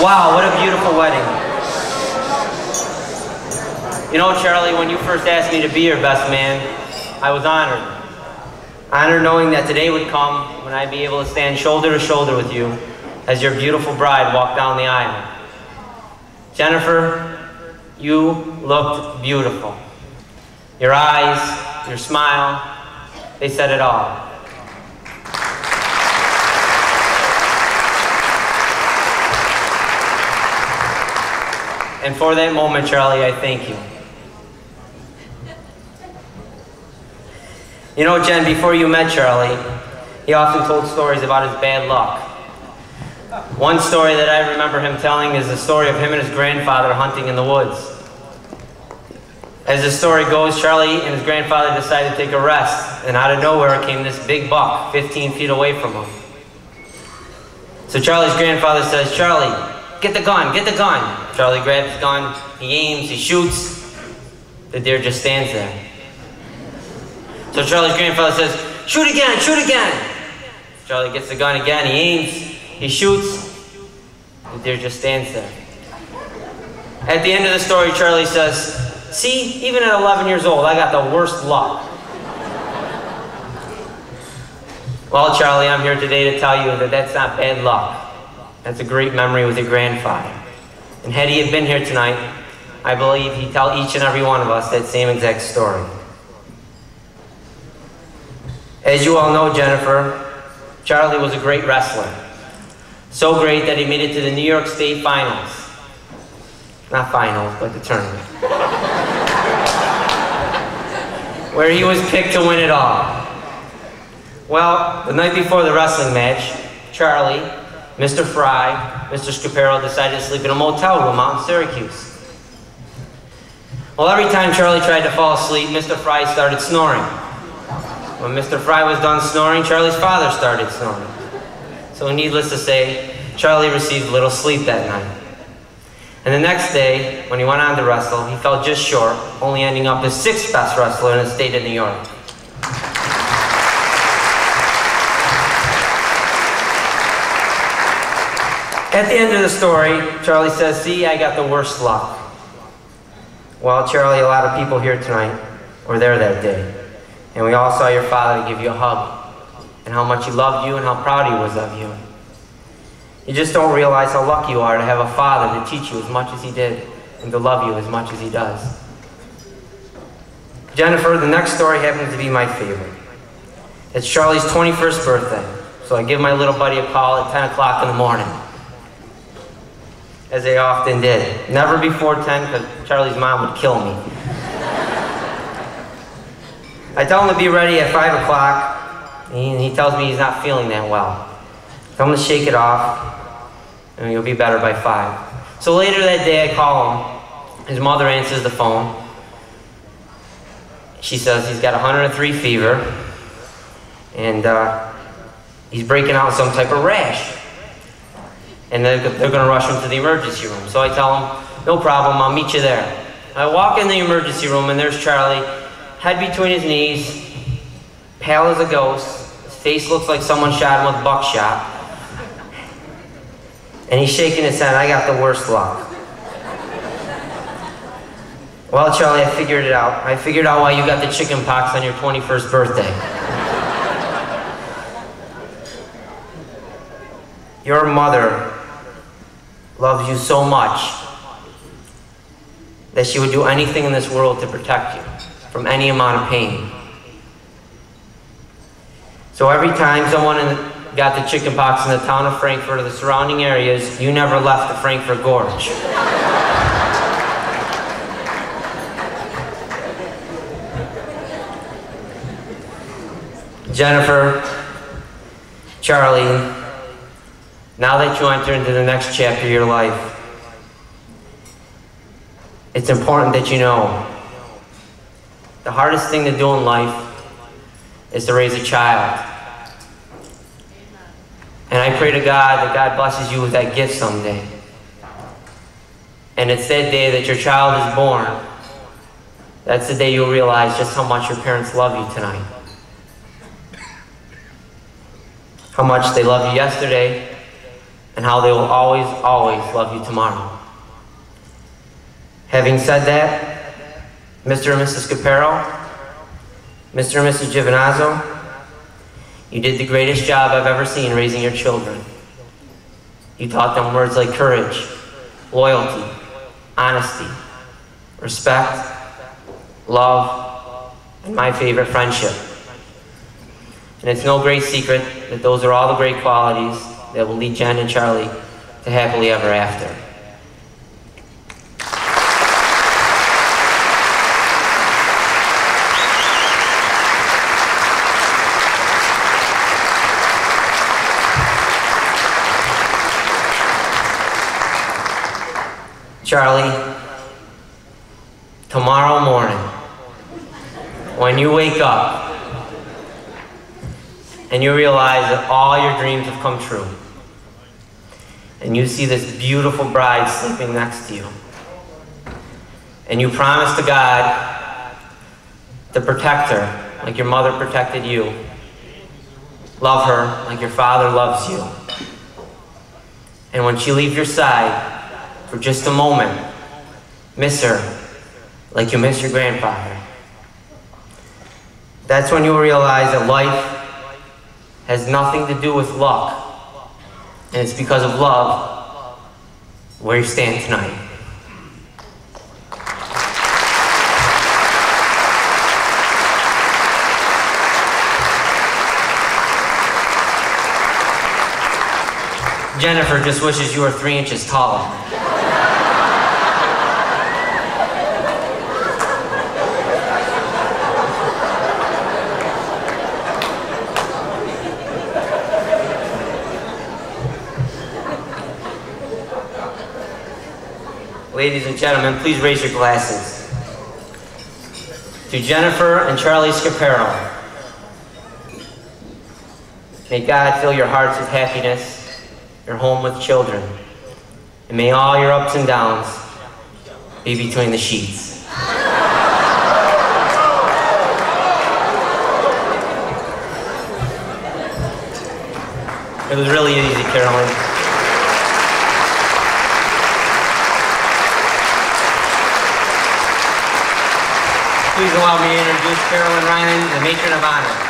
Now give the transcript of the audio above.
Wow, what a beautiful wedding. You know, Charlie, when you first asked me to be your best man, I was honored. Honored knowing that today would come when I'd be able to stand shoulder to shoulder with you as your beautiful bride walked down the aisle. Jennifer, you looked beautiful. Your eyes, your smile, they said it all. And for that moment, Charlie, I thank you. You know, Jen, before you met Charlie, he often told stories about his bad luck. One story that I remember him telling is the story of him and his grandfather hunting in the woods. As the story goes, Charlie and his grandfather decided to take a rest, and out of nowhere came this big buck 15 feet away from him. So Charlie's grandfather says, "Charlie, get the gun, get the gun." Charlie grabs his gun, he aims, he shoots. The deer just stands there. So Charlie's grandfather says, "Shoot again, shoot again." Charlie gets the gun again, he aims, he shoots. The deer just stands there. At the end of the story, Charlie says, "See, even at 11 years old, I got the worst luck." Well, Charlie, I'm here today to tell you that that's not bad luck. That's a great memory with your grandfather. And had he had been here tonight, I believe he'd tell each and every one of us that same exact story. As you all know, Jennifer, Charlie was a great wrestler. So great that he made it to the New York State Finals. Not finals, but the tournament. Where he was picked to win it all. Well, the night before the wrestling match, Charlie, Mr. Fry, Mr. Scapero decided to sleep in a motel room out in Syracuse. Well, every time Charlie tried to fall asleep, Mr. Fry started snoring. When Mr. Fry was done snoring, Charlie's father started snoring. So needless to say, Charlie received little sleep that night. And the next day, when he went on to wrestle, he fell just short, only ending up the 6th best wrestler in the state of New York. At the end of the story, Charlie says, "See, I got the worst luck." Well, Charlie, a lot of people here tonight were there that day. And we all saw your father give you a hug. And how much he loved you and how proud he was of you. You just don't realize how lucky you are to have a father to teach you as much as he did and to love you as much as he does. Jennifer, the next story happens to be my favorite. It's Charlie's 21st birthday. So I give my little buddy a call at 10 o'clock in the morning. As they often did. Never before 10, because Charlie's mom would kill me. I tell him to be ready at 5 o'clock, and he tells me he's not feeling that well. Tell him to shake it off, and he'll be better by 5. So later that day, I call him. His mother answers the phone. She says he's got 103 fever, and he's breaking out some type of rash. And they're going to rush him to the emergency room. So I tell him, "No problem, I'll meet you there." I walk in the emergency room, and there's Charlie, head between his knees, pale as a ghost. His face looks like someone shot him with buckshot. And he's shaking his head. "I got the worst luck." "Well, Charlie, I figured it out. I figured out why you got the chicken pox on your 21st birthday. Your mother loves you so much that she would do anything in this world to protect you from any amount of pain. So every time someone got the chicken pox in the town of Frankfurt or the surrounding areas, you never left the Frankfurt Gorge." Jennifer, Charlie, now that you enter into the next chapter of your life, it's important that you know the hardest thing to do in life is to raise a child. And I pray to God that God blesses you with that gift someday. And it's that day that your child is born. That's the day you'll realize just how much your parents love you tonight. How much they loved you yesterday, and how they will always, always love you tomorrow. Having said that, Mr. and Mrs. Capero, Mr. and Mrs. Giovinazzo, you did the greatest job I've ever seen raising your children. You taught them words like courage, loyalty, honesty, respect, love, and my favorite, friendship. And it's no great secret that those are all the great qualities that will lead Jen and Charlie to happily ever after. Charlie, tomorrow morning, when you wake up and you realize that all your dreams have come true, and you see this beautiful bride sleeping next to you, and you promise to God to protect her like your mother protected you, love her like your father loves you, and when she leaves your side for just a moment, miss her like you miss your grandfather. That's when you'll realize that life has nothing to do with luck, and it's because of love where you stand tonight. Jennifer just wishes you were 3 inches taller. Ladies and gentlemen, please raise your glasses. To Jennifer and Charlie Scapero, may God fill your hearts with happiness, your home with children, and may all your ups and downs be between the sheets. It was really easy, Carolyn. Please allow me to introduce Carolyn Ryan, the Matron of Honor.